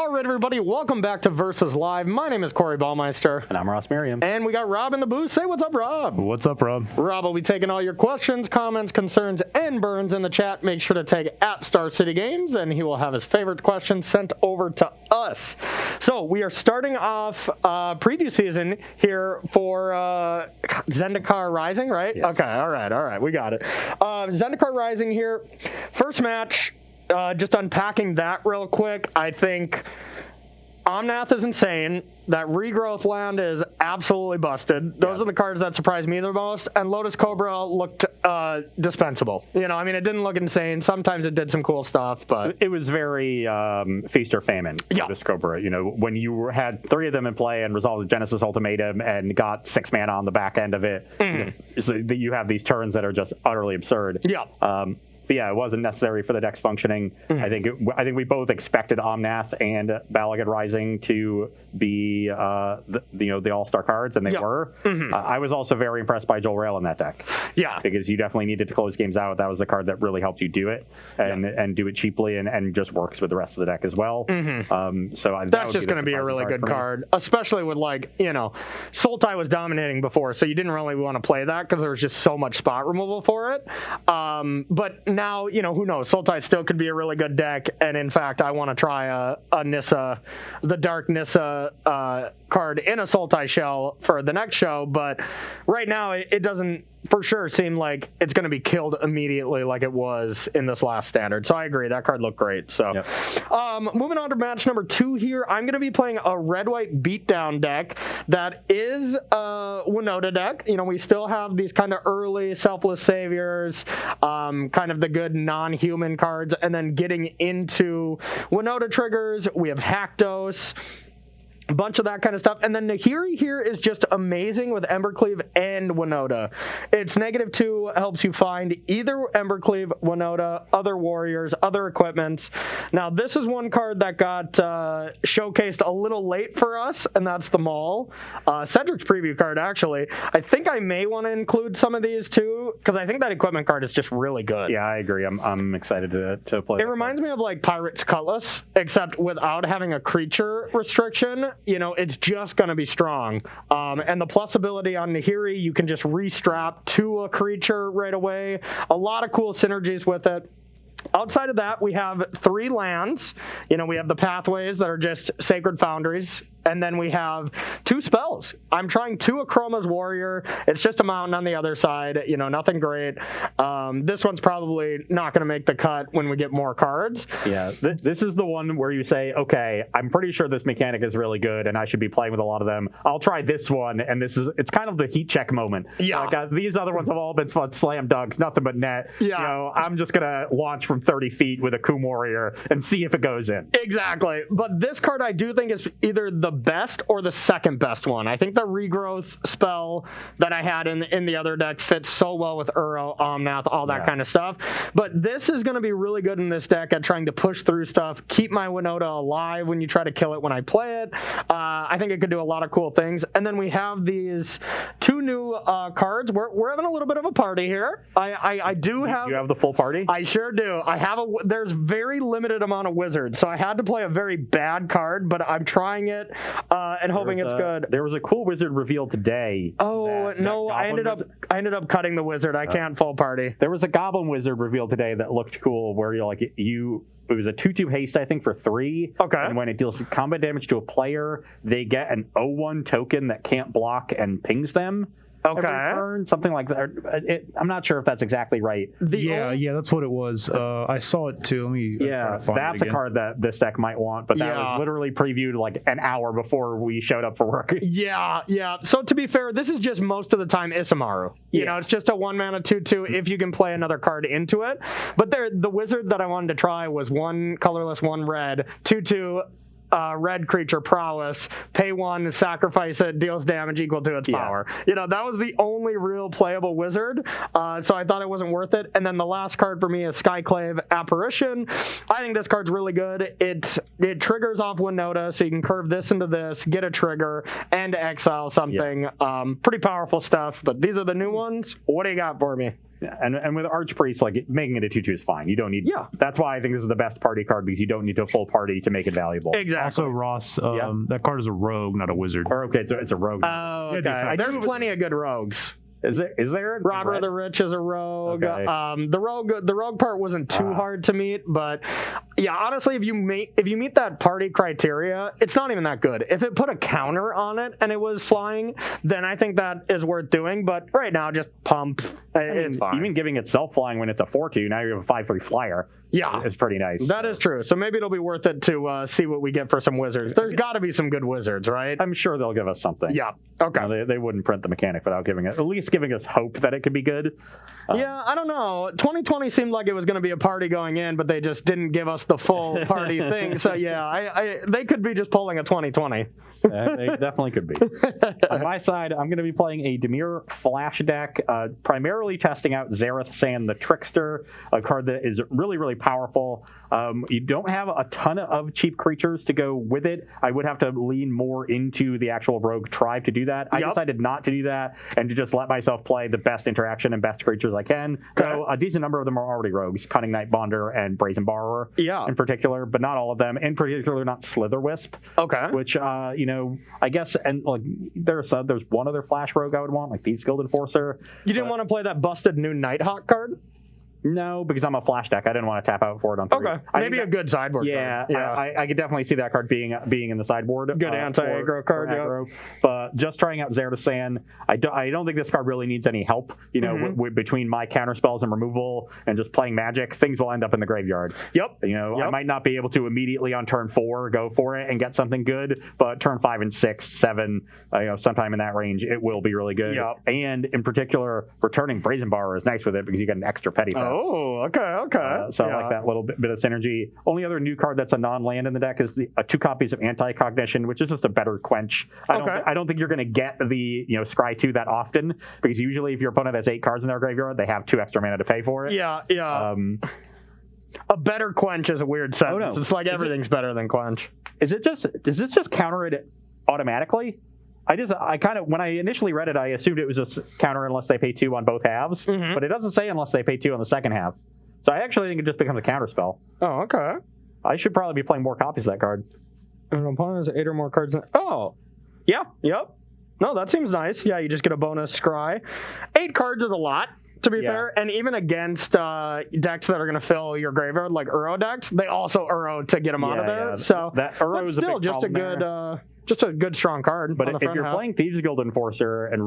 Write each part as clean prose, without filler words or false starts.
All right, everybody, welcome back to Versus Live. My name is Corey Baumeister. And I'm Ross Merriam. And we got Rob in the booth. Say what's up, Rob. What's up, Rob? Rob will be taking all your questions, comments, concerns, and burns in the chat. Make sure to tag at Star City Games, and he will have his favorite questions sent over to us. So we are starting off preview season here for Zendikar Rising, right? Yes. Okay, all right, we got it. Zendikar Rising here. First match. Just unpacking that real quick, I think Omnath is insane. That regrowth land is absolutely busted. Those are the cards that surprised me the most. And Lotus Cobra looked dispensable. You know, I mean, it didn't look insane. Sometimes it did some cool stuff, but it was very feast or famine. Yeah. Lotus Cobra. You know, when you had 3 of them in play and resolved the Genesis Ultimatum and got 6 mana on the back end of it, so you have these turns that are just utterly absurd. Yeah. But yeah, it wasn't necessary for the deck's functioning. I think we both expected Omnath and Balagan Rising to be the all-star cards, and they were. I was also very impressed by Joel Rail in that deck. Yeah, because you definitely needed to close games out. That was the card that really helped you do it and do it cheaply and just works with the rest of the deck as well. So that's just going to be a really good card, especially with Sultai was dominating before, so you didn't really want to play that because there was just so much spot removal for it. But now, who knows? Sultai still could be a really good deck, and in fact, I want to try a Nissa, the Dark Nissa card in a Sultai shell for the next show, but right now it doesn't for sure seem like it's going to be killed immediately like it was in this last standard. So I agree, that card looked great. So moving on to match number 2 here, I'm going to be playing a red-white beatdown deck that is a Winota deck. We still have these kind of early Selfless Saviors, kind of the good non-human cards, and then getting into Winota triggers, we have Haktos, a bunch of that kind of stuff. And then Nahiri here is just amazing with Embercleave and Winota. It's -2, helps you find either Embercleave, Winota, other warriors, other equipments. Now, this is one card that got showcased a little late for us, and that's the Maul. Cedric's preview card, actually. I think I may want to include some of these, too, because I think that equipment card is just really good. Yeah, I agree. I'm excited to play it. Reminds me of, Pirate's Cutlass, except without having a creature restriction. It's just going to be strong. And the plus ability on Nahiri, you can just restrap to a creature right away. A lot of cool synergies with it. Outside of that, we have 3 lands. We have the Pathways that are just Sacred Foundries. And then we have 2 spells. I'm trying 2 Akroma's Warrior. It's just a mountain on the other side. Nothing great. This one's probably not going to make the cut when we get more cards. Yeah, this is the one where you say, okay, I'm pretty sure this mechanic is really good and I should be playing with a lot of them. I'll try this one, and it's kind of the heat check moment. Yeah. These other ones have all been fun slam dunks, nothing but net. Yeah. I'm just going to launch from 30 feet with a Coom Warrior and see if it goes in. Exactly. But this card I do think is either the best or the second best one. I think the regrowth spell that I had in the other deck fits so well with Uro, Omnath, all that kind of stuff. But this is going to be really good in this deck at trying to push through stuff, keep my Winota alive when you try to kill it when I play it. I think it could do a lot of cool things. And then we have these 2 new cards. We're having a little bit of a party here. I do have... You have the full party? I sure do. There's very limited amount of wizards, so I had to play a very bad card, but I'm trying it. And hoping it's good. There was a cool wizard revealed today. Oh, no, I ended up cutting the wizard. I can't full party. There was a Goblin Wizard revealed today that looked cool, where it was a 2/2 haste, I think, for 3. Okay. And when it deals combat damage to a player, they get an 0/1 token that can't block and pings them. Okay. Every turn, something like that. I'm not sure if that's exactly right. Yeah, that's what it was. I saw it too. Let me. That's a card that this deck might want, but that was literally previewed an hour before we showed up for work. Yeah. So to be fair, this is just most of the time Isamaru. It's just a 1 mana 2/2 if you can play another card into it. But the wizard that I wanted to try was 1 colorless, 1 red, 2/2. Red creature prowess, pay 1, sacrifice it, deals damage equal to its power. That was the only real playable wizard, so I thought it wasn't worth it. And then the last card for me is Skyclave Apparition. I think this card's really good. It triggers off Winota, so you can curve this into this, get a trigger, and exile something. Pretty powerful stuff, but these are the new ones. What do you got for me? And with Archpriest, like making it a 2/2 is fine. You don't need. Yeah. That's why I think this is the best party card because you don't need a full party to make it valuable. Exactly. Also, Ross, that card is a rogue, not a wizard. Or okay, it's a rogue. Oh, okay. There's plenty of good rogues. Is there? Robert the Rich is a rogue. Okay. The rogue part wasn't too hard to meet, but yeah, honestly, if you meet that party criteria, it's not even that good. If it put a counter on it and it was flying, then I think that is worth doing. But right now, just pump. It's fine. Even giving itself flying when it's a 4/2, now you have a 5/3 flyer. Yeah, it's pretty nice. That is true. So maybe it'll be worth it to see what we get for some wizards. There's got to be some good wizards, right? I'm sure they'll give us something. Yeah. Okay. They wouldn't print the mechanic without at least giving us hope that it could be good. Yeah, I don't know. 2020 seemed like it was going to be a party going in, but they just didn't give us the full party thing. So yeah, they could be just pulling a 2020. They definitely could be. On my side, I'm going to be playing a Dimir Flash deck, primarily testing out Zareth Sand the Trickster, a card that is really, really powerful. You don't have a ton of cheap creatures to go with it. I would have to lean more into the actual Rogue Tribe to do that. I decided not to do that and to just let myself play the best interaction and best creatures I can. Okay. So a decent number of them are already rogues, Cunning Knight Bonder and Brazen Borrower in particular, but not all of them. In particular, not Slither Wisp. Okay. Which, I guess, and like there's one other Flash Rogue I would want, like Thieves Guild Enforcer. You didn't want to play that busted new Nighthawk card? No, because I'm a flash deck. I didn't want to tap out for it on 3. Okay, maybe a good sideboard card. Yeah, I could definitely see that card being in the sideboard. Good anti-aggro card, aggro. But just trying out Zareth Sand, I don't think this card really needs any help. Between my counter spells and removal and just playing Magic, things will end up in the graveyard. Yep. I might not be able to immediately on turn 4 go for it and get something good, but turn 5 and 6, 7, sometime in that range, it will be really good. Yep. And in particular, returning Brazen Borrower is nice with it because you get an extra petty. Oh, okay. So I like that little bit of synergy. Only other new card that's a non-land in the deck is 2 copies of Anti-Cognition, which is just a better quench. I don't think you're going to get the Scry 2 that often, because usually if your opponent has 8 cards in their graveyard, they have 2 extra mana to pay for it. Yeah. A better quench is a weird sentence. Oh, no. It's like everything's better than quench. Does this just counter it automatically? I kind of, when I initially read it, I assumed it was just counter unless they pay 2 on both halves, but it doesn't say unless they pay 2 on the second half. So I actually think it just becomes a counter spell. Oh, okay. I should probably be playing more copies of that card. And opponent has 8 or more cards. Yep. No, that seems nice. Yeah, you just get a bonus scry. 8 cards is a lot, to be fair, and even against decks that are going to fill your graveyard, like Uro decks, they also Uro to get them out of there. Yeah. So that Uro is still just a good... just a good strong card. But if you're playing Thieves Guild Enforcer and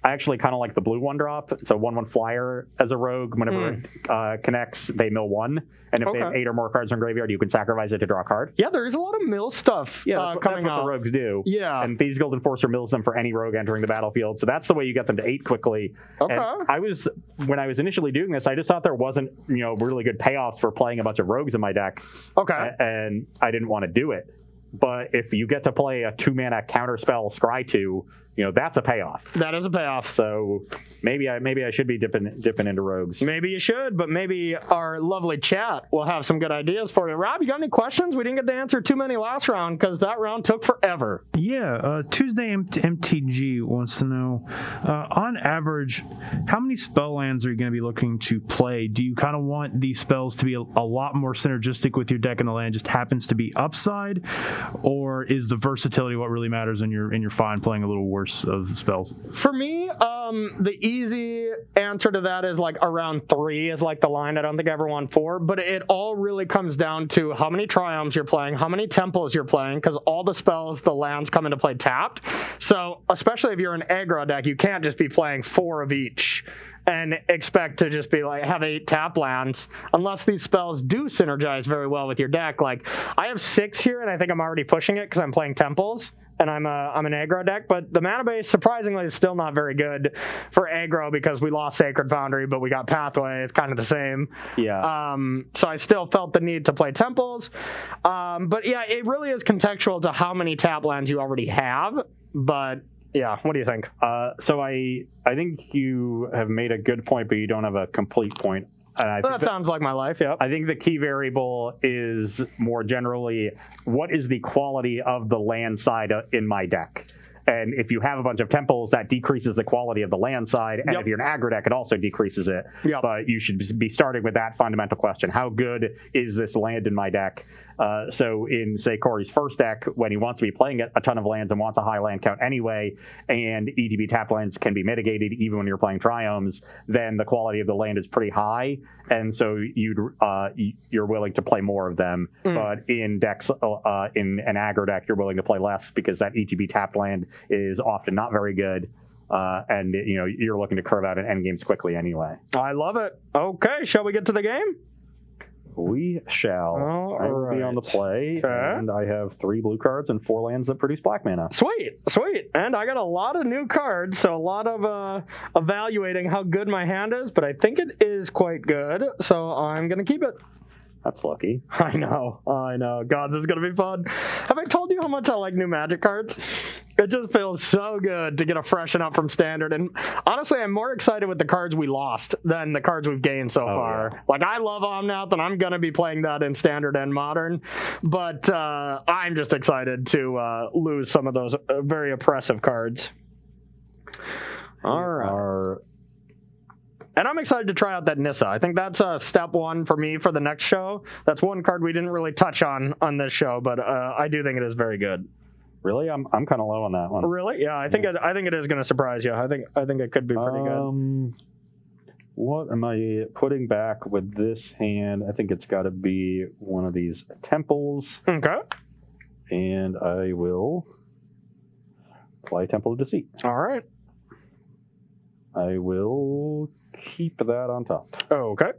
I actually kind of like the blue 1-drop. So 1/1 flyer as a rogue. Whenever it connects, they mill 1. And if they have 8 or more cards in graveyard, you can sacrifice it to draw a card. Yeah, there's a lot of mill stuff that's what the rogues do. Yeah. And Thieves Guild Enforcer mills them for any rogue entering the battlefield. So that's the way you get them to 8 quickly. Okay. And when I was initially doing this, I just thought there wasn't really good payoffs for playing a bunch of rogues in my deck. Okay. And I didn't want to do it. But if you get to play a 2-mana counterspell Scry 2, that's a payoff. That is a payoff. So maybe I should be dipping into rogues. Maybe you should, but maybe our lovely chat will have some good ideas for you. Rob, you got any questions? We didn't get to answer too many last round because that round took forever. Yeah, Tuesday MTG wants to know, on average, how many spell lands are you going to be looking to play? Do you kind of want these spells to be a lot more synergistic with your deck and the land just happens to be upside? Or is the versatility what really matters and you're fine playing a little worse of the spells? For me, the easy answer to that is like around 3 is like the line. I don't think I ever want 4, but it all really comes down to how many Triumphs you're playing, how many Temples you're playing, because all the spells, the lands come into play tapped. So especially if you're an aggro deck, you can't just be playing 4 of each and expect to just be like have 8 tap lands unless these spells do synergize very well with your deck. Like I have 6 here and I think I'm already pushing it because I'm playing Temples and I'm an aggro deck, but the mana base surprisingly is still not very good for aggro because we lost Sacred Foundry, but we got Pathway. It's kind of the same. Yeah. So I still felt the need to play Temples. But yeah, it really is contextual to how many tap lands you already have. But yeah, what do you think? So I think you have made a good point, but you don't have a complete point. And that sounds like my life, yep. I think the key variable is more generally, what is the quality of the land side in my deck? And if you have a bunch of temples, that decreases the quality of the land side. And if you're an aggro deck, it also decreases it. But you should be starting with that fundamental question. How good is this land in my deck? So in, say, Corey's first deck, when he wants to be playing a ton of lands and wants a high land count anyway, and ETB tap lands can be mitigated even when you're playing triomes, then the quality of the land is pretty high, and so you're willing to play more of them. But in decks, in an aggro deck, you're willing to play less because that ETB tap land is often not very good. And you're looking to curve out in endgames quickly anyway. I love it. Okay, shall we get to the game? We shall. I will be on the play, and I have 3 blue cards and 4 lands that produce black mana. Sweet. And I got a lot of new cards, so a lot of evaluating how good my hand is, but I think it is quite good, so I'm going to keep it. That's lucky. I know. God, this is going to be fun. Have I told you how much I like new Magic cards? It just feels so good to get a freshen up from Standard. And honestly, I'm more excited with the cards we lost than the cards we've gained so far. Yeah. Like, I love Omnath, and I'm going to be playing that in Standard and Modern. But I'm just excited to lose some of those very oppressive cards. All right. And I'm excited to try out that Nissa. I think that's step 1 for me for the next show. That's one card we didn't really touch on this show, but I do think it is very good. Really? I'm kind of low on that one. Really? Yeah, I think it is going to surprise you. I think it could be pretty good. What am I putting back with this hand? I think it's got to be one of these temples. Okay. And I will play Temple of Deceit. All right. I will keep that on top. Okay.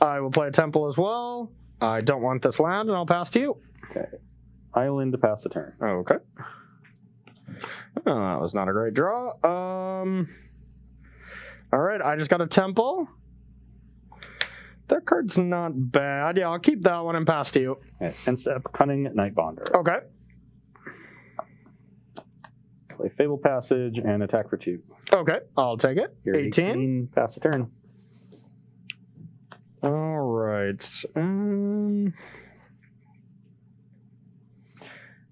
I will play a temple as well. I don't want this land, and I'll pass to you. Okay. Island to pass the turn. Okay. Oh, that was not a great draw. All right, I just got a temple. That card's not bad. Yeah, I'll keep that one and pass to you. Okay. End step, Cunning Nightbonder. Okay. Play Fable Passage and attack for 2. Okay, I'll take it. You're 18. Pass the turn. All right.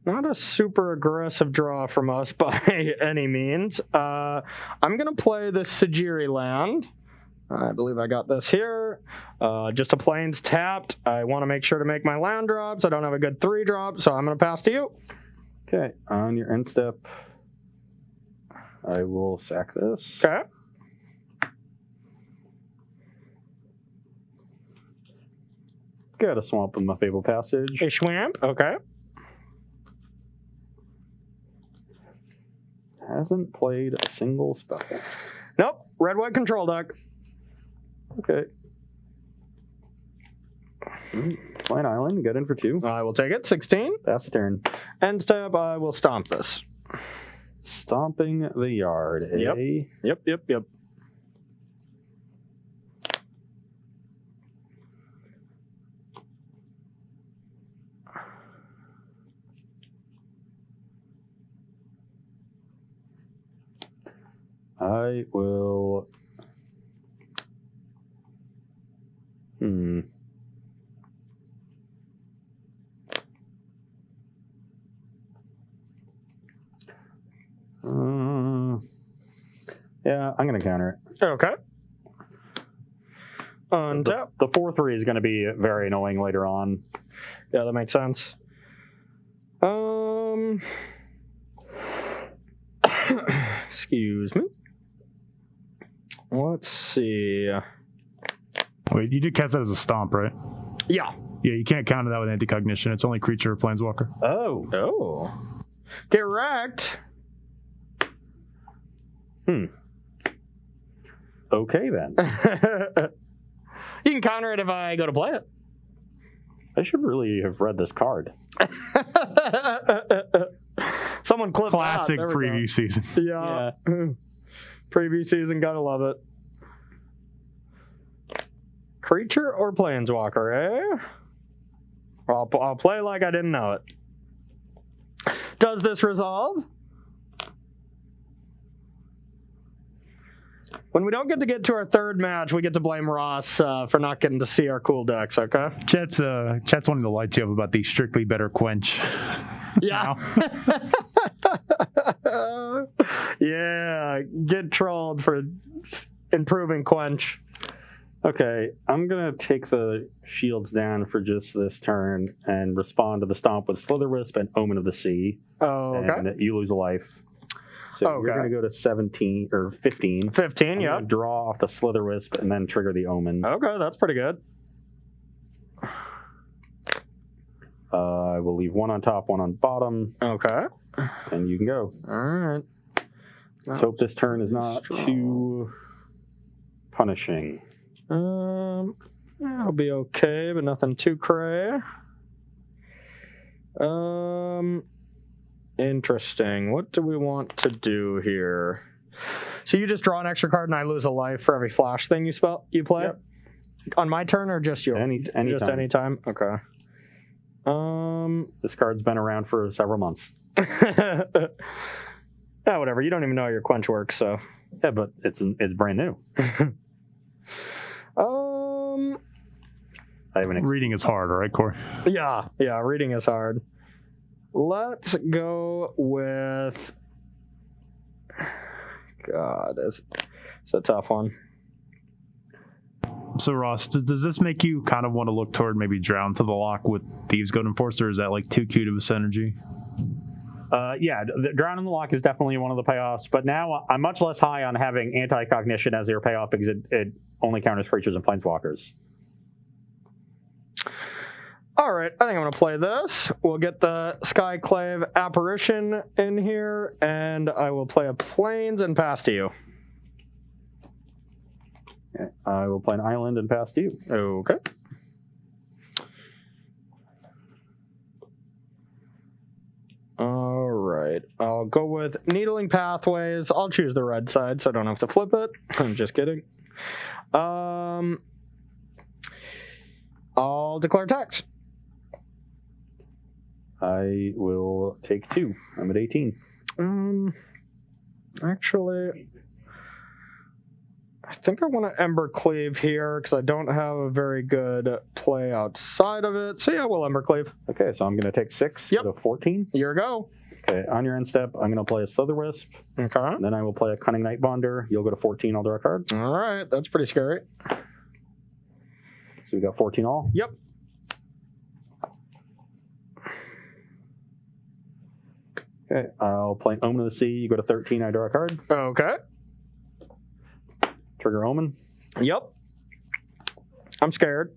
Not a super aggressive draw from us by any means. I'm going to play this Sajiri land. I believe I got this here. Just a plains tapped. I want to make sure to make my land drops. I don't have a good 3-drop, so I'm going to pass to you. Okay, on your end step, I will sack this. Okay. Got a swamp in my Fable Passage. A swamp, okay. Hasn't played a single spell. Nope, red-white control deck. Okay. Play an island, get in for 2. I will take it, 16. Pass the turn. End step, I will stomp this. Stomping the yard. Yep. I will... Yeah, I'm going to counter it. Okay. Untap. The 4/3 is going to be very annoying later on. Yeah, that makes sense. Excuse me. Let's see. Wait, you did cast that as a stomp, right? Yeah. Yeah, you can't counter that with anti-cognition. It's only creature or planeswalker. Oh. Get wrecked. Okay, then. You can counter it if I go to play it. I should really have read this card. Someone clipped Classic that. preview season. Yeah. Preview season, gotta love it. Creature or planeswalker, eh? I'll play like I didn't know it. Does this resolve? When we don't get to our 3rd match, we get to blame Ross for not getting to see our cool decks, okay? Chat's wanting to lie to you about the strictly better quench. Yeah. Yeah, get trolled for improving quench. Okay, I'm going to take the shields down for just this turn and respond to the stomp with Slither Wisp and Omen of the Sea. Oh, okay. And you lose a life. So you're going to go to 17 or 15. 15, yeah. Draw off the Slither Wisp and then trigger the Omen. Okay, that's pretty good. I will leave one on top, one on bottom. Okay. And you can go. All right. Let's hope this turn is not too punishing. It'll be okay, but nothing too cray. Interesting. What do we want to do here? So you just draw an extra card and I lose a life for every flash thing you play? Yep. On my turn or just yours? Any time? Okay. This card's been around for several months. Yeah, whatever. You don't even know how your quench works, so. Yeah, but it's brand new. Reading is hard, right, Corey? Yeah, reading is hard. Let's go with... God, it's a tough one. So, Ross, does this make you kind of want to look toward maybe Drown to the Lock with Thieves' Goat Enforcer, or is that like too cute of a synergy? Yeah, the Drown in the Lock is definitely one of the payoffs, but now I'm much less high on having Anti-Cognition as your payoff because it only counters creatures and planeswalkers. All right, I think I'm going to play this. We'll get the Skyclave Apparition in here, and I will play a Plains and pass to you. Okay, I will play an island and pass to you. Okay. All right, I'll go with Needling Pathways. I'll choose the red side so I don't have to flip it. I'm just kidding. I'll declare tax. I will take 2. I'm at 18. Actually, I think I want to Ember Cleave here because I don't have a very good play outside of it. So yeah, we'll Ember Cleave. Okay, so I'm going to take 6 to 14. Here we go. Okay, on your end step, I'm going to play a Slither Wisp. Okay. And then I will play a Cunning Night Bonder. You'll go to 14, I'll draw a card. All right, that's pretty scary. So we got 14 all? Yep. Okay, I'll play Omen of the Sea. You go to 13, I draw a card. Okay. Trigger Omen. Yep. I'm scared.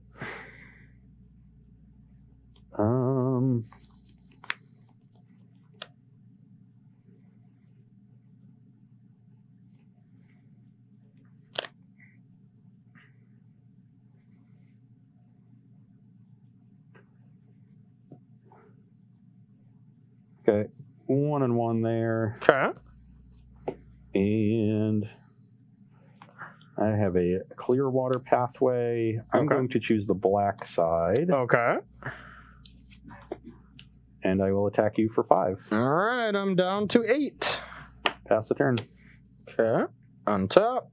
Okay, 1 and 1 there. Okay. And I have a Clearwater Pathway. I'm going to choose the black side. Okay. And I will attack you for 5. All right, I'm down to 8. Pass the turn. Okay. Untap.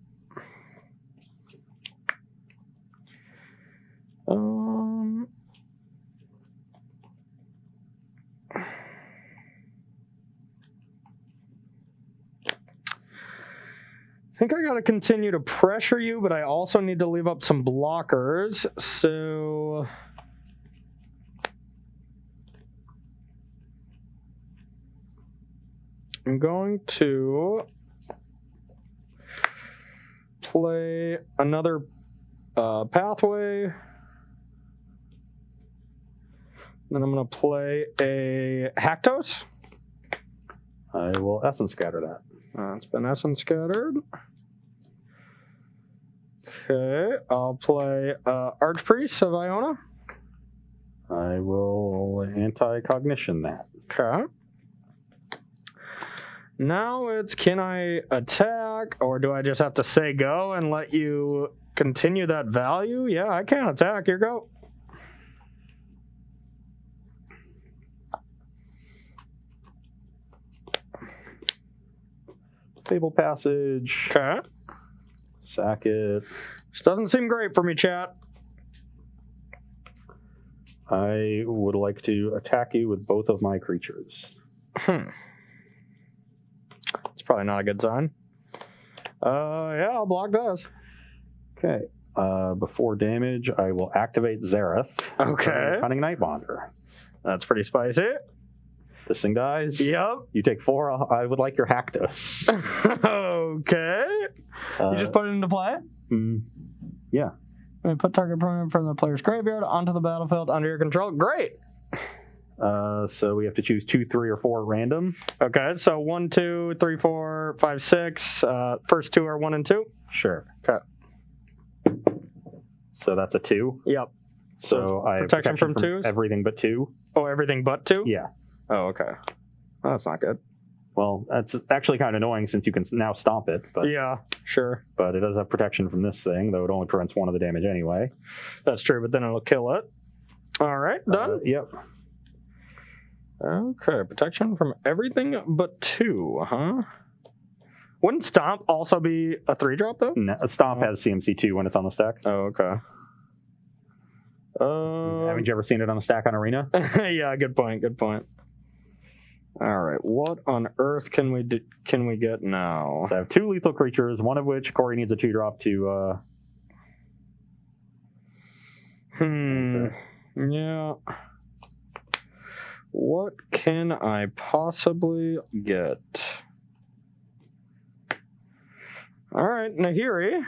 I think I got to continue to pressure you, but I also need to leave up some blockers. So I'm going to play another pathway. Then I'm going to play a Haktos. I will Essence Scatter that. It's been Essence Scattered. Okay, I'll play Archpriest of Iona. I will Anti-Cognition that. Okay. Now it's, can I attack, or do I just have to say go and let you continue that value? Yeah, I can attack. Here go. Fable Passage. Okay. Sack it. This doesn't seem great for me, chat. I would like to attack you with both of my creatures. It's probably not a good sign. Yeah, I'll block this. Okay. Before damage, I will activate Zareth. Okay. Cunning Nightbonder. That's pretty spicy. This thing dies. Yep. You take 4. I would like your Haktos. Okay. You just put it into play? Yeah. Put target opponent from the player's graveyard onto the battlefield under your control. Great. So we have to choose 2, 3, or 4 random. Okay, so 1, 2, 3, 4, 5, 6. First 2 are 1 and 2. Sure. Okay. So that's a 2. Yep. So I have protection from 2s? Everything but 2. Oh, everything but 2? Yeah. Oh, okay. Oh, that's not good. Well, that's actually kind of annoying since you can now stomp it. But Yeah, sure. But it does have protection from this thing, though it only prevents 1 of the damage anyway. That's true, but then it'll kill it. All right, done? Yep. Okay, protection from everything but 2, huh? Wouldn't Stomp also be a 3-drop, though? No, Stomp has CMC 2 when it's on the stack. Oh, okay. Haven't you ever seen it on the stack on Arena? Yeah, good point, good point. All right, what on earth can we get now? So I have 2 lethal creatures, one of which Corey needs a 2-drop to... Yeah. What can I possibly get? All right, Nahiri.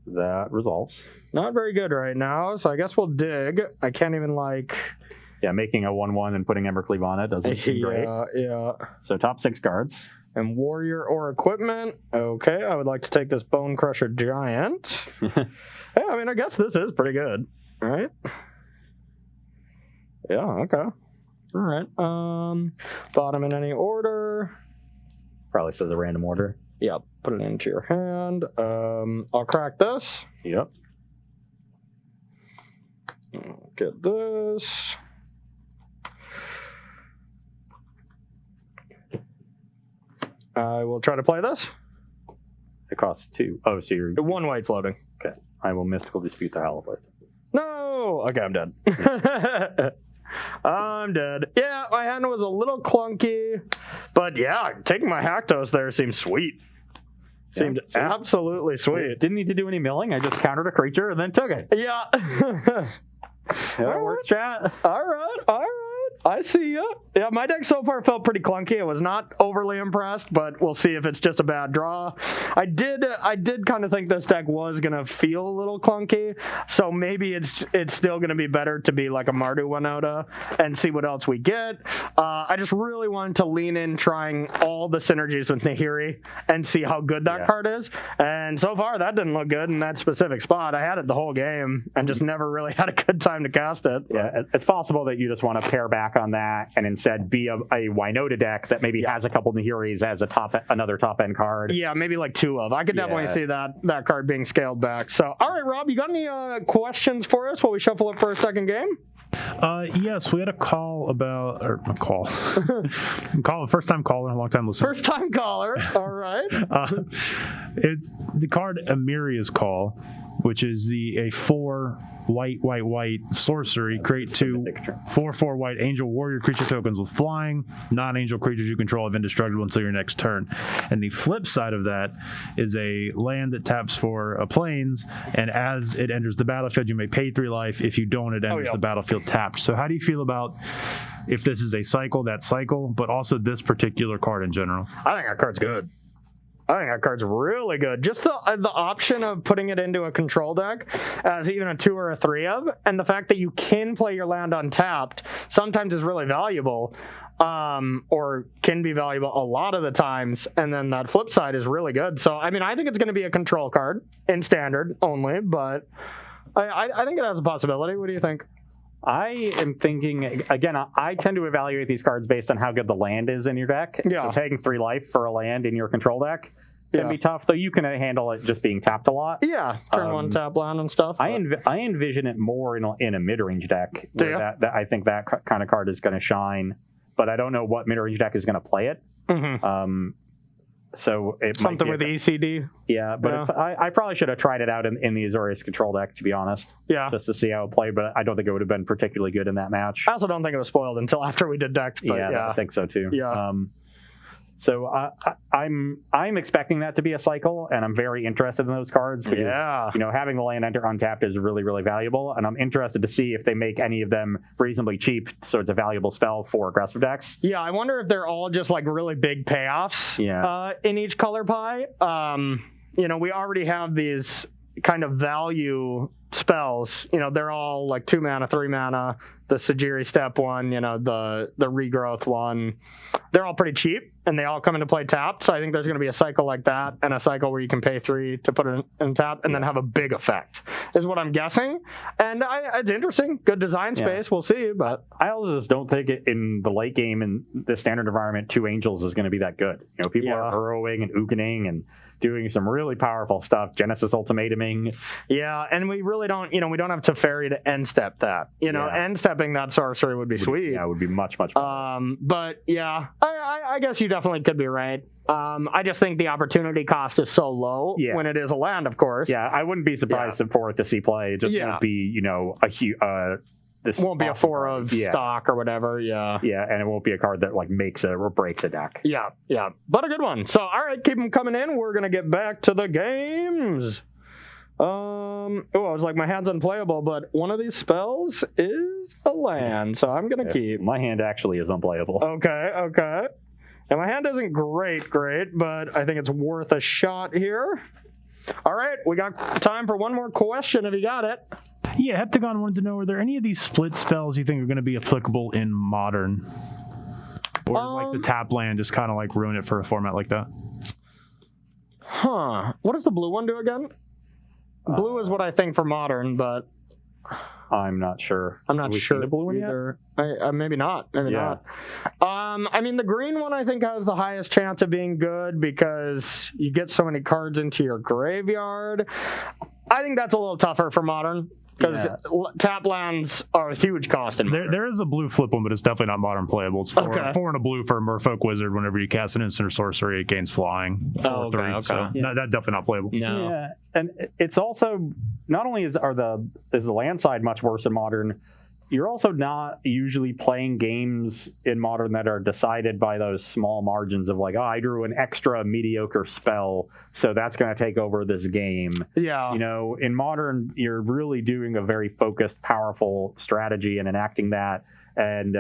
That resolves. Not very good right now, so I guess we'll dig. I can't even Yeah, making a 1/1 and putting Embercleave on it doesn't seem great. Yeah. So top 6 cards. And warrior or equipment. Okay, I would like to take this Bone Crusher Giant. Hey, I mean, I guess this is pretty good, right? Yeah, okay. All right. Bottom in any order. Probably says a random order. Yeah, put it into your hand. I'll crack this. Yep. Get this. I will try to play this. It costs 2. Oh, so you're... 1 white floating. Okay. I will Mystical Dispute the Halibut. No! Okay, I'm dead. I'm dead. Yeah, my hand was a little clunky, but yeah, taking my Haktos there seems sweet. Seemed absolutely sweet. Didn't need to do any milling. I just countered a creature and then took it. Yeah. That works, chat. All right. I see ya. Yeah, my deck so far felt pretty clunky. I was not overly impressed, but we'll see if it's just a bad draw. I did kind of think this deck was gonna feel a little clunky, so maybe it's still gonna be better to be like a Mardu Winota and see what else we get. I just really wanted to lean in trying all the synergies with Nahiri and see how good that card is. And so far, that didn't look good in that specific spot. I had it the whole game and just never really had a good time to cast it. Yeah, it's possible that you just want to pare back on that and instead be a Winota deck that maybe has a couple Nahiris as another top end card. Yeah, maybe like 2 of. I could definitely see that card being scaled back. So, all right, Rob, you got any questions for us while we shuffle up for a second game? Yes, we had a call about, or a call. First time caller, long time listener. First time caller, all right. It's the card Amiria's Call, which is a 4 white sorcery. Create 2 4/4 white angel warrior creature tokens with flying. Non-angel creatures you control have indestructible until your next turn. And the flip side of that is a land that taps for a plains, and as it enters the battlefield, you may pay 3 life. If you don't, it enters the battlefield tapped. So how do you feel about if this is a cycle, but also this particular card in general? I think that card's good. I think that card's really good. Just the option of putting it into a control deck as even a 2 or a 3 of, and the fact that you can play your land untapped sometimes is really valuable, or can be valuable a lot of the times, and then that flip side is really good. So, I mean, I think it's going to be a control card in standard only, but I think it has a possibility. What do you think? I am thinking, again, I tend to evaluate these cards based on how good the land is in your deck. Yeah. So paying 3 life for a land in your control deck can be tough, though you can handle it just being tapped a lot. Yeah, turn 1 tap land and stuff. I envision it more in a mid-range deck. Where that I think that kind of card is going to shine, but I don't know what mid-range deck is going to play it. Mm-hmm. So it something might with ECD. Yeah, but I probably should have tried it out in the Azorius control deck, to be honest. Yeah. Just to see how it played, but I don't think it would have been particularly good in that match. I also don't think it was spoiled until after we did decks. But I think so too. Yeah. So I'm expecting that to be a cycle, and I'm very interested in those cards because having the land enter untapped is really, really valuable, and I'm interested to see if they make any of them reasonably cheap, so it's a valuable spell for aggressive decks. Yeah, I wonder if they're all just like really big payoffs in each color pie. We already have these kind of value spells. They're all like 2 mana, 3 mana. The Sajiri Step one, the Regrowth one. They're all pretty cheap, and they all come into play tapped. So I think there's going to be a cycle like that, and a cycle where you can pay 3 to put it in tap, and then have a big effect, is what I'm guessing. And it's interesting. Good design space. We'll see. But I also just don't think it in the late game in the standard environment, 2 angels is going to be that good. People are burrowing and ookening and doing some really powerful stuff. Genesis ultimatuming. Yeah, and we really don't, we don't have Teferi to end step that. End stepping that sorcery would be sweet. Yeah, it would be much, much better. But yeah, I guess you definitely could be right. I just think the opportunity cost is so low when it is a land, of course. Yeah, I wouldn't be surprised for it to see play. It just won't be, a huge. This won't be a 4 of stock or whatever. Yeah, and it won't be a card that like makes or breaks a deck. Yeah, but a good one. So all right, keep them coming in. We're gonna get back to the games. I was like, my hand's unplayable, but one of these spells is a land, so I'm gonna keep. My hand actually is unplayable. Okay. And my hand isn't great, but I think it's worth a shot here. All right, we got time for one more question if you got it. Yeah, Heptagon wanted to know, are there any of these split spells you think are going to be applicable in Modern? Or does like the tap land just kind of like ruin it for a format like that? What does the blue one do again? Blue is what I think for Modern, but I'm not sure. I'm not sure the blue one either. Maybe not. Not. The green one I think has the highest chance of being good because you get so many cards into your graveyard. I think that's a little tougher for Modern because tap lands are a huge cost in Modern. There is a blue flip one, but it's definitely not Modern playable. It's 4 and a blue for a Merfolk Wizard. Whenever you cast an instant or sorcery, it gains flying. 4/3. So that's definitely not playable. No. Yeah, and it's also not only is the land side much worse in Modern. You're also not usually playing games in Modern that are decided by those small margins of like, I drew an extra mediocre spell, so that's going to take over this game. Yeah. In Modern, you're really doing a very focused, powerful strategy and enacting that, and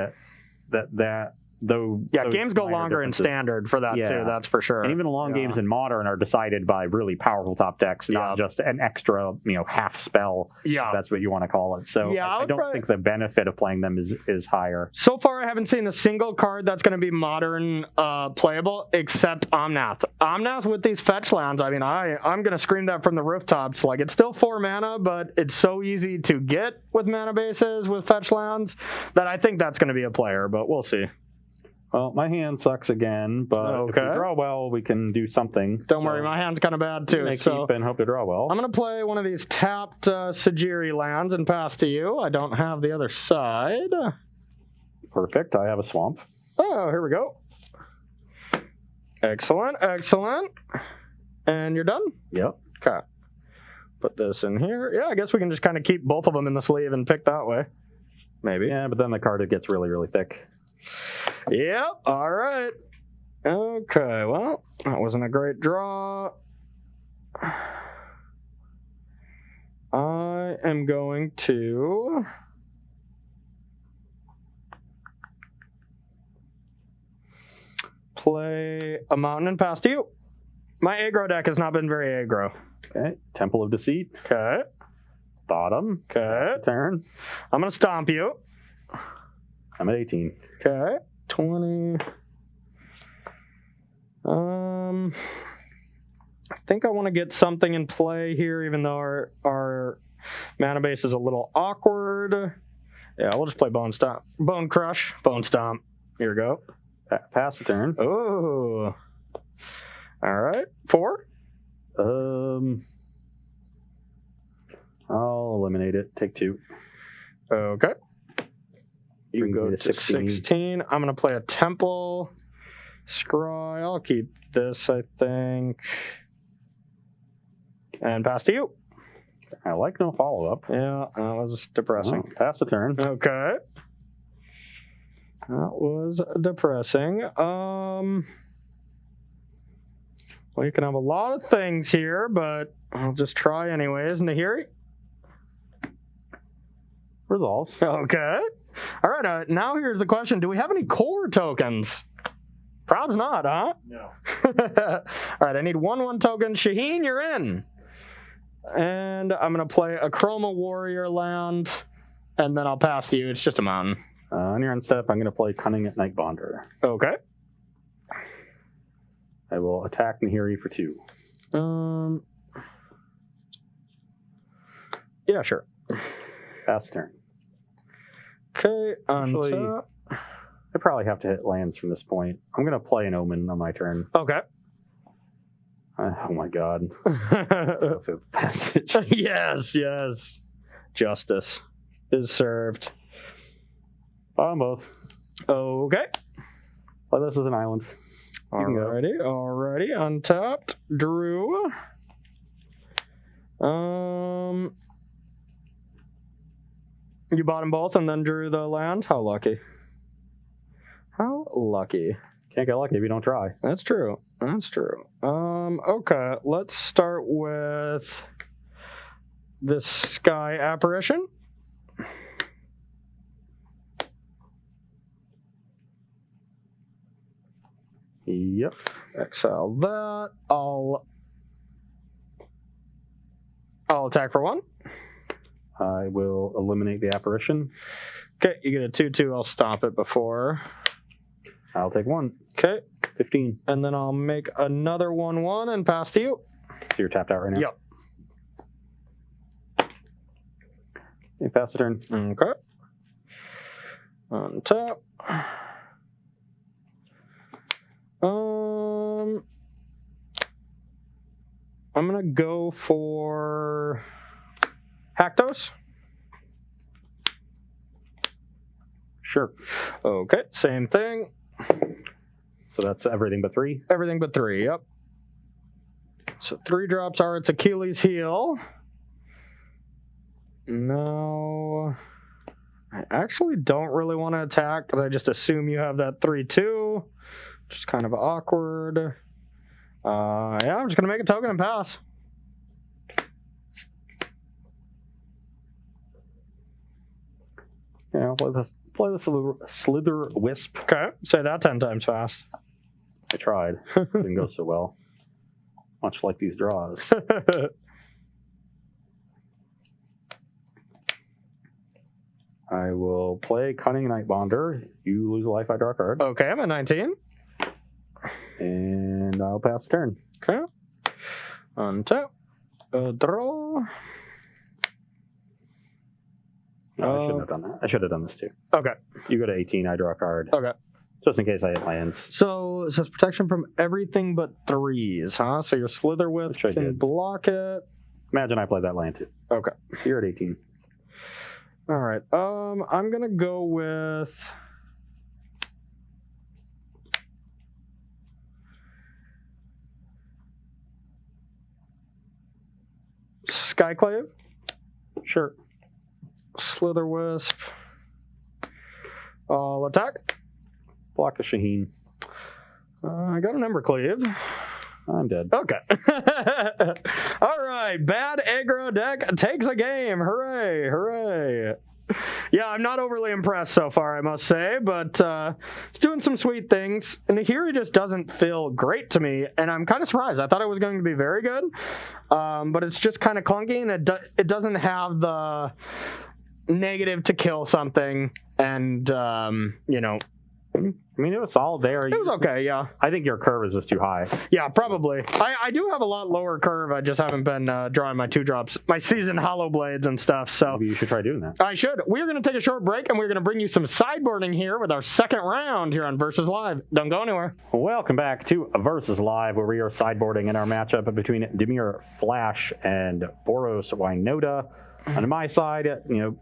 games go longer in Standard for that too. That's for sure. And even the long games in Modern are decided by really powerful top decks, not just an extra, half spell. Yeah, if that's what you want to call it. So I don't think the benefit of playing them is higher. So far, I haven't seen a single card that's going to be Modern playable except Omnath. Omnath with these fetch lands. I'm going to scream that from the rooftops. Like, it's still 4 mana, but it's so easy to get with mana bases with fetch lands that I think that's going to be a player. But we'll see. Well, my hand sucks again, but if we draw well, we can do something. Don't worry, my hand's kind of bad too. Keep and hope to draw well. I'm going to play one of these tapped Sajiri lands and pass to you. I don't have the other side. Perfect. I have a swamp. Oh, here we go. Excellent. And you're done? Yep. Okay. Put this in here. Yeah, I guess we can just kind of keep both of them in the sleeve and pick that way. Maybe. Yeah, but then the card gets really, really thick. Yep. All right. Okay. Well, that wasn't a great draw. I am going to play a mountain and pass to you. My aggro deck has not been very aggro. Okay. Temple of Deceit. Okay. Bottom. Okay. Turn. I'm going to stomp you. I'm at 18. Okay. 20. I think I want to get something in play here, even though our mana base is a little awkward. Yeah, we'll just play Bone Stomp. Bone Crush. Bone Stomp. Here we go. Pass the turn. Oh. All right. 4? I'll eliminate it. Take 2. Okay. You Bring go me to 16. I'm going to play a Temple. Scry. I'll keep this, I think. And pass to you. I like no follow-up. Yeah, that was depressing. Oh, pass the turn. Okay. That was depressing. Well, you can have a lot of things here, but I'll just try anyways. Nahiri? Resolves. Okay. All right, now here's the question. Do we have any core tokens? Prob's not, huh? No. All right, I need 1/1 token. Shaheen, you're in. And I'm going to play a Chroma Warrior land, and then I'll pass to you. It's just a mountain. On your end step, I'm going to play Cunning at Night Bonder. Okay. I will attack Nahiri for 2. Yeah, sure. Pass turn. Okay, Actually, untap. I probably have to hit lands from this point. I'm going to play an Omen on my turn. Okay. Oh my god. Passage. Yes. Justice is served. On both. Okay. Well, this is an island. You can go. Alrighty. Untapped. Drew. You bought them both and then drew the land? How lucky. How lucky. Can't get lucky if you don't try. That's true. Okay, let's start with this Sky Apparition. Yep. Exile that. I'll attack for 1. I will eliminate the apparition. Okay, you get a 2/2. I'll stop it before. I'll take 1. Okay. 15. And then I'll make another 1/1 and pass to you. So you're tapped out right now? Yep. Okay, pass the turn. Okay. Untap. I'm gonna go for Haktos. Sure. Okay, same thing. So that's everything but 3? Everything but 3, yep. So 3 drops are its Achilles heel. No. I actually don't really want to attack because I just assume you have that 3/2, which is kind of awkward. Yeah, I'm just going to make a token and pass. Yeah, I'll play the Slither Wisp. Okay, say that 10 times fast. I tried. Didn't go so well. Much like these draws. I will play Cunning Night Bonder. You lose a life, I draw a card. Okay, I'm at 19. And I'll pass the turn. Okay. Untap. Draw. No, I shouldn't have done that. I should have done this too. Okay. You go to 18, I draw a card. Okay. Just in case I hit lands. So it says protection from everything but 3s, huh? So your Slither Wisp Which I can did. block it. Imagine I played that land too. Okay. So you're at 18. All right. I'm gonna go with Skyclave. Sure. Slither Wisp. I'll attack. Block the Shaheen. I got an Ember Cleave. I'm dead. Okay. All right. Bad aggro deck takes a game. Hooray. Hooray. Yeah, I'm not overly impressed so far, I must say, but it's doing some sweet things. And Nahiri just doesn't feel great to me, and I'm kind of surprised. I thought it was going to be very good, but it's just kind of clunky, and it doesn't have the negative to kill something, and, I mean, it was solid there. it was okay, yeah. I think your curve is just too high. Yeah, probably. I do have a lot lower curve. I just haven't been drawing my 2-drops, my seasoned Hollow Blades and stuff, so Maybe you should try doing that. I should. We're going to take a short break, and we're going to bring you some sideboarding here with our second round here on Versus Live. Don't go anywhere. Welcome back to Versus Live, where we are sideboarding in our matchup between Dimir Flash and Boros Wynota. On my side,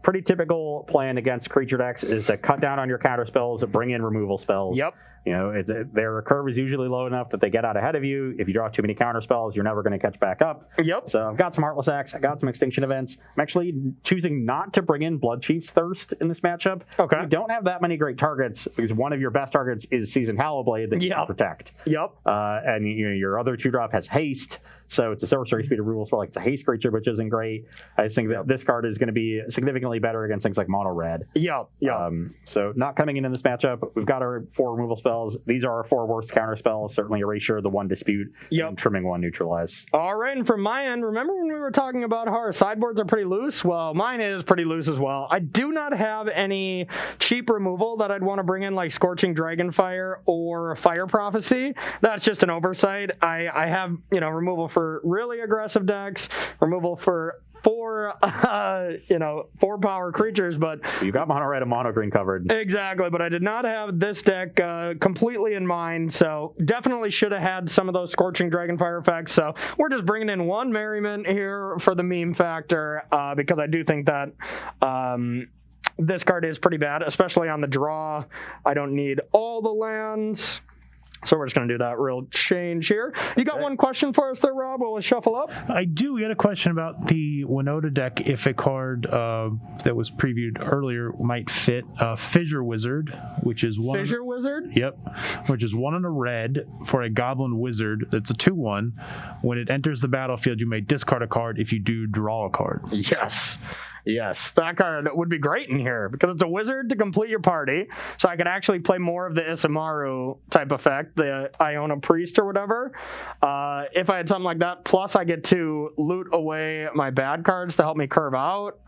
pretty typical plan against creature decks is to cut down on your counter spells, bring in removal spells. Yep. Their curve is usually low enough that they get out ahead of you. If you draw too many counter spells, you're never going to catch back up. Yep. So I've got some Heartless Axe. I got some Extinction Events. I'm actually choosing not to bring in Blood Chief's Thirst in this matchup. Okay. You don't have that many great targets because one of your best targets is Seasoned Hallowblade that you can protect. Yep. And your other 2-drop has Haste. So it's a sorcery speed of removal spell, like it's a haste creature, which isn't great. I just think that this card is going to be significantly better against things like mono red. Yep. So not coming in this matchup. We've got our 4 removal spells. These are our 4 worst counter spells. Certainly Erasure, the 1 Dispute, and Trimming 1 Neutralize. All right, and from my end, remember when we were talking about how our sideboards are pretty loose? Well, mine is pretty loose as well. I do not have any cheap removal that I'd want to bring in, like Scorching Dragonfire or Fire Prophecy. That's just an oversight. I have removal for really aggressive decks, removal for 4 power creatures, but you got mono red and mono green covered. Exactly, but I did not have this deck completely in mind, so definitely should have had some of those Scorching Dragonfire effects. So we're just bringing in 1 Merriment here for the meme factor, because I do think that this card is pretty bad, especially on the draw. I don't need all the lands. So we're just going to do that real change here. You got one question for us there, Rob? Will we shuffle up? I do. We had a question about the Winota deck. If a card that was previewed earlier might fit Fissure Wizard, which is one. Fissure Wizard? Yep. Which is 1 and a red for a Goblin Wizard. That's a 2/1. When it enters the battlefield, you may discard a card. If you do, draw a card. Yes, that card would be great in here because it's a wizard to complete your party. So I could actually play more of the Isamaru type effect, the Iona Priest or whatever. If I had something like that, plus I get to loot away my bad cards to help me curve out,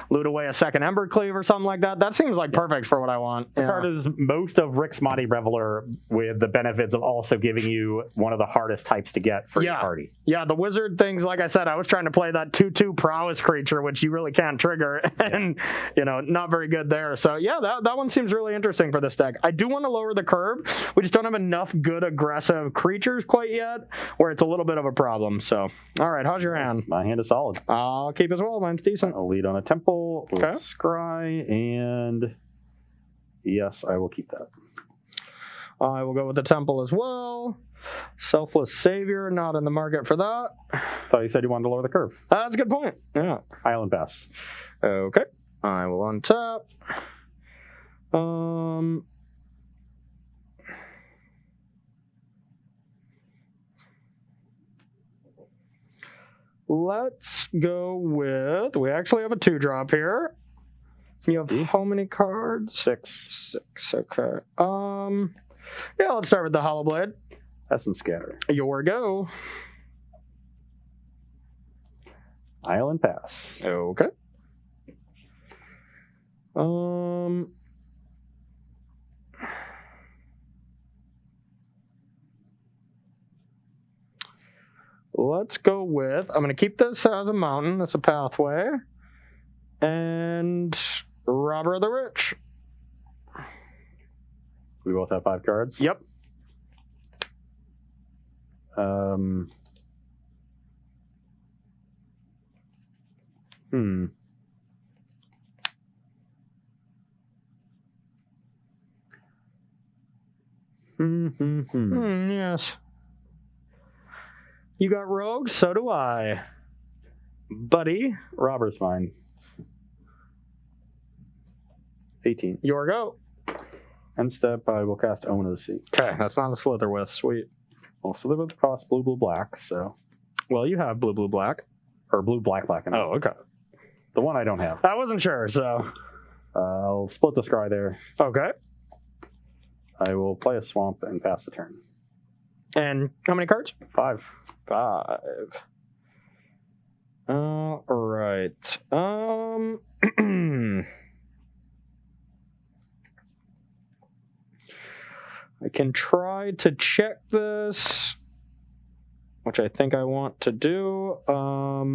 loot away a second Embercleave or something like that. That seems like perfect for what I want. The card is most of Rick's Mighty Reveler with the benefits of also giving you one of the hardest types to get for your party. Yeah, the wizard things, like I said, I was trying to play that 2/2 prowess creature, which you really can't trigger, and not very good there. So yeah, that one seems really interesting for this deck. I do want to lower the curve. We just don't have enough good aggressive creatures quite yet, where it's a little bit of a problem. So all right, how's your hand? My hand is solid. I'll keep as well. Mine's decent. I'll lead on a temple, scry, and yes, I will keep that. I will go with the temple as well. Selfless Savior, not in the market for that. Thought you said you wanted to lower the curve. That's a good point. Yeah. Island Pass. Okay. I will untap. Let's go with, we actually have a 2-drop here. You have how many cards? 6. Okay. Yeah, let's start with the Hallowblade. Essence Scatter. Your go. Island Pass. Okay. Let's go with, I'm going to keep this as a mountain. That's a pathway. And Robber of the Rich. We both have 5 cards? Yep. Yes. You got Rogue, so do I. Buddy. Robber's mine. 18. Your go. End step, I will cast Omen of the Sea. Okay, that's not a Slitherwith. Sweet. Well, Slitherwith costs blue, blue, black, so. Well, you have blue, blue, black. Or blue, black, black. Oh, okay. The one I don't have. I wasn't sure, so. I'll split the scry there. Okay. I will play a swamp and pass the turn. And how many cards? 5. 5. All right. I can try to check this, which I think I want to do. All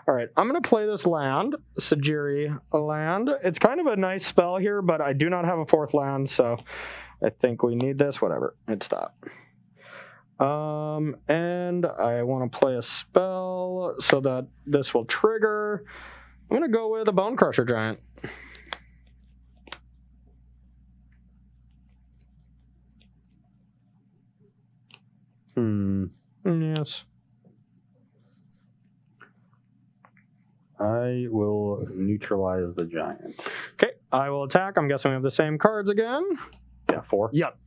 right, I'm going to play this land, Sajiri land. It's kind of a nice spell here, but I do not have a 4th land, so I think we need this. Whatever, it's that. And I want to play a spell so that this will trigger. I'm going to go with a Bone Crusher Giant. Yes. I will neutralize the giant. Okay, I will attack. I'm guessing we have the same cards again. Yeah, 4. Yep.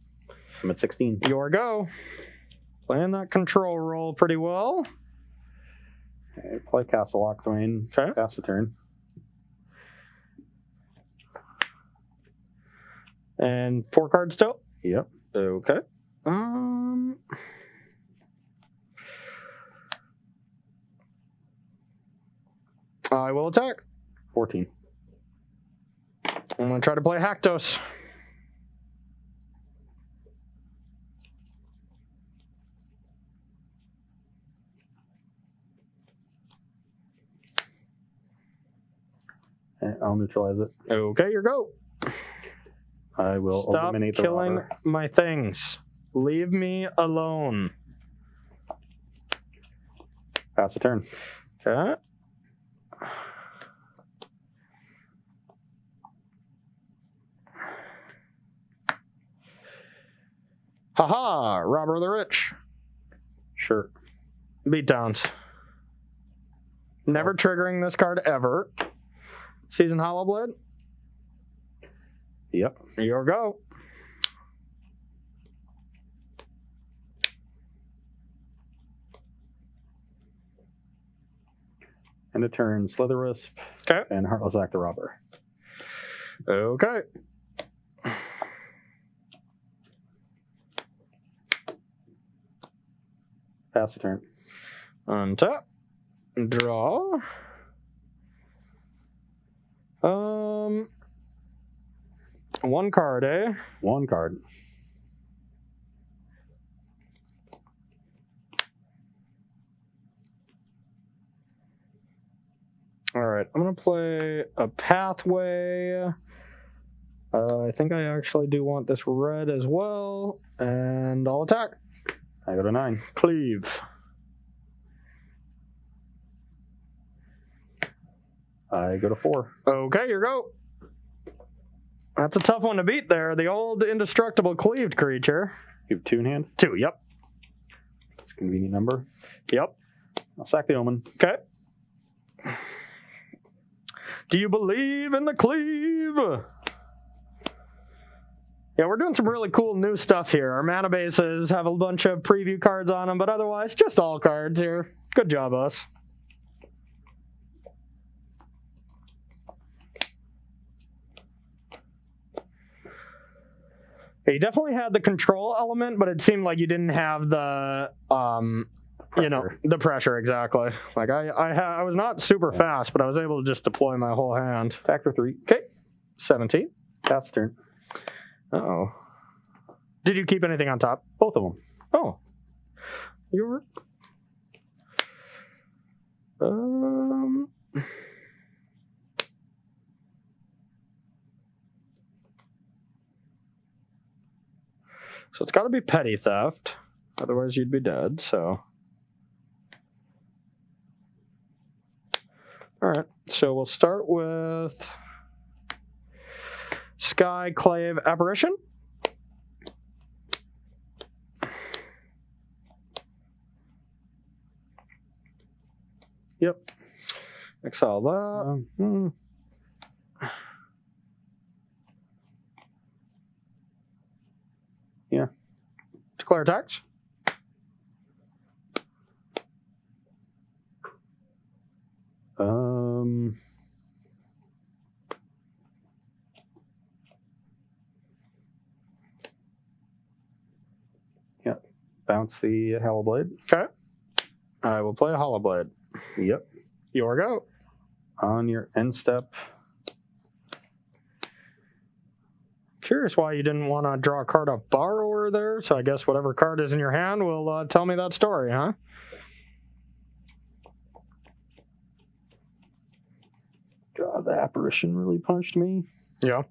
I'm at 16. Your go. Playing that control roll pretty well. Okay, play Castle Lochthwain. Okay. Pass the turn. And 4 cards still? Yep. Okay. I will attack. 14. I'm going to try to play Haktos. I'll neutralize it. Okay, your go. I will Stop eliminate the killing robber. my things. Leave me alone. Pass the turn. Okay. Haha, robber of the rich. Sure. Beatdowns. Never triggering this card ever. Season Hollowblade. Yep. Your go. And a turn, Slitherwisp. Okay. And Heartless Act the Robber. Okay. Pass the turn. Untap. Draw. One card, eh? 1 card. All right, I'm gonna play a pathway. I think I actually do want this red as well, and I'll attack. I go to 9. Cleave. I go to 4. Okay, your go. That's a tough one to beat there. The old indestructible cleaved creature. You have 2 in hand. 2, yep. That's a convenient number. Yep. I'll sack the Omen. Okay. Do you believe in the cleave? Yeah, we're doing some really cool new stuff here. Our mana bases have a bunch of preview cards on them, but otherwise, just all cards here. Good job, us. Yeah, you definitely had the control element, but it seemed like you didn't have the, the pressure exactly. Like I was not super fast, but I was able to just deploy my whole hand. Attack for 3. Okay, 17. Pass the turn. Uh-oh. Did you keep anything on top? Both of them. Oh. You're... So it's got to be petty theft. Otherwise you'd be dead, so... Alright, so we'll start with... Skyclave Apparition. Yep. Exile that. Yeah. Declare attacks. Yeah. Bounce the Hollowblade. Okay. I will play a Hollowblade. Yep. Your go. On your end step. Curious why you didn't want to draw a card of Borrower there, so I guess whatever card is in your hand will tell me that story, huh? God, the Apparition really punched me. Yeah.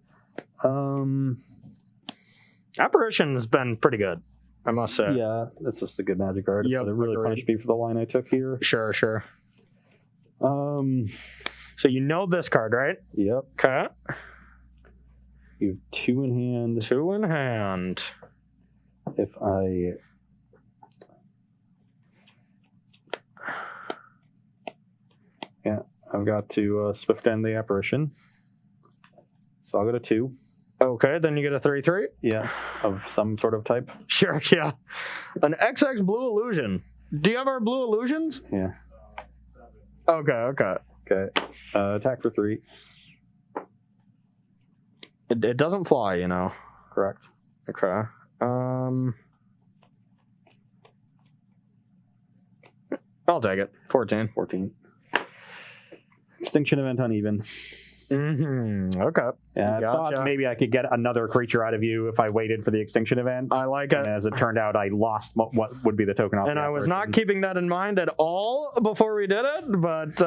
Apparition has been pretty good, I must say. Yeah, that's just a good magic card. Yep, But it really agreed. punched me for the line I took here. Sure, sure. So you know this card, right? Yep. Okay. You have 2 in hand. 2 in hand. If I Yeah, I've got to Swift End the Apparition. So I'll go to 2. Okay, then you get a 3/3. Yeah, of some sort of type. Sure, yeah. An XX Blue Illusion. Do you have our Blue Illusions? Yeah. Okay. Okay. Attack for 3. It doesn't fly, you know. Correct. Okay. I'll take it. 14. 14. Extinction Event Uneven. Okay. Yeah, I thought maybe I could get another creature out of you if I waited for the Extinction Event. I like it. And as it turned out, I lost what would be the token off. And the I was apparition. not keeping that in mind at all before we did it, but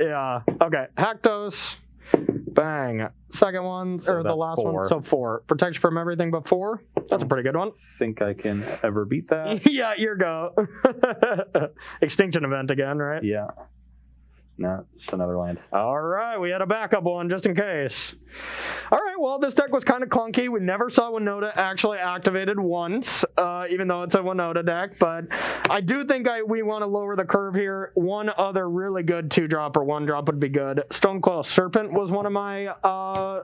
yeah. Okay, Haktos. Bang. Second one, So or the last 4. one, so 4. Protection from everything but 4. That's a pretty good one. Think I can ever beat that? Yeah, your go. Extinction Event again, right? Yeah. No, just another land. All right, we had a backup one just in case. All right, well, this deck was kind of clunky. We never saw Winota actually activated once, even though it's a Winota deck. But I do think we want to lower the curve here. One other really good 2-drop or 1-drop would be good. Stonecoil Serpent was one of my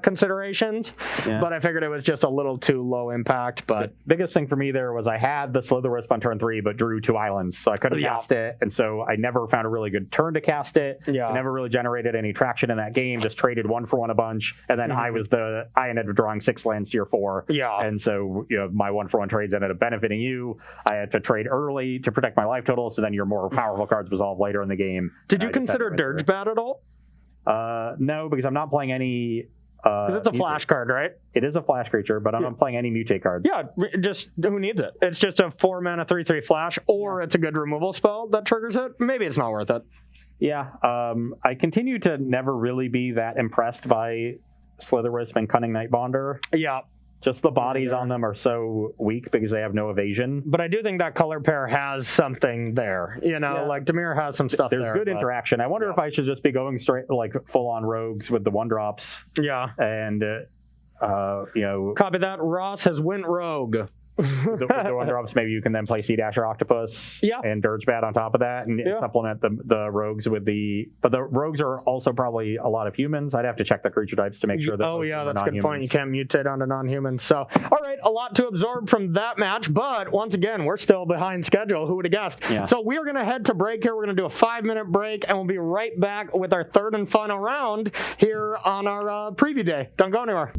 considerations, but I figured it was just a little too low impact. But the biggest thing for me there was I had the Slither Wisp on turn 3, but drew 2 islands, so I couldn't cast it, and so I never found a really good turn to cast it. I never really generated any traction in that game. Just traded 1 for 1 a bunch, and then I ended up drawing 6 lands to your 4. And so my 1 for 1 trades ended up benefiting you. I had to trade early to protect my life total, so then your more powerful cards resolve later in the game. Did you consider Dirge Bat at all? No, because I'm not playing any. Because it's a flash card, right? It is a flash creature, but I'm not playing any mutate cards. Yeah, just who needs it? It's just a 4-mana 3/3 flash, or it's a good removal spell that triggers it. Maybe it's not worth it. Yeah, I continue to never really be that impressed by Slither Wisp and Cunning Nightbonder. Yeah. Just the bodies on them are so weak because they have no evasion. But I do think that color pair has something there. Like Dimir has some stuff there. There's good interaction. I wonder if I should just be going straight, like, full-on rogues with the 1-drops. Yeah. And, Copy that. Ross has went rogue. With the 1-drops, maybe you can then play Sea Dasher Octopus and Dirge Bat on top of that and supplement the rogues with the... But the rogues are also probably a lot of humans. I'd have to check the creature types to make sure that that's a good point. You can't mutate onto non-humans. So, all right, a lot to absorb from that match, but once again, we're still behind schedule. Who would have guessed? Yeah. So we are going to head to break here. We're going to do a 5-minute break, and we'll be right back with our third and final round here on our preview day. Don't go anywhere.